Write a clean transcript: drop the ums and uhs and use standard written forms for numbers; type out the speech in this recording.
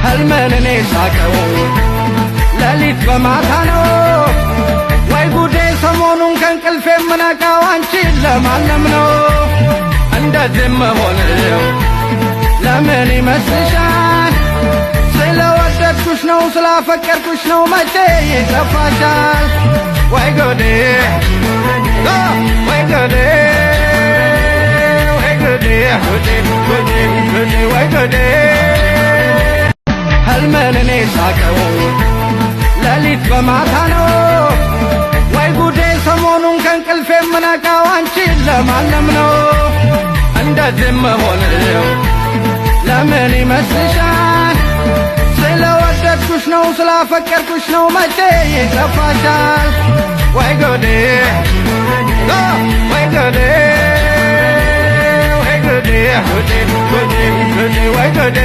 ህልምን እኔ ሳቀው ሌሊት በማታ ነው ወይ ጉዴ ሰሞኑን ከእንቅልፌ የምነቃው አንቺን ለማለም ነው እንደዚህ መሆንው ለምን ይመስልሻል ስለወደድኩሽ ነው ስላፈቀርኩሽ ነው መቼ ይጠፋሻል ወይ ጉዴ ወይ ጉዴ ወይ ጉዴ ወይ ጉዴ ህልምን እኔ ሳቀው ሌሊት በማታ ነው ወይ ጉዴ ሰሞኑን ከእንቅልፌ የምነቃው አንቺን ለማለም ነው እንደዚህ መሆንው ለምን ይመስልሻል ስለወደድኩሽ ነው ስላፈቀርኩሽ ነው መቼ ይጠፋሻል ወይ ጉዴ ወይ ጉዴ ወይ ጉዴ ወይ ጉዴ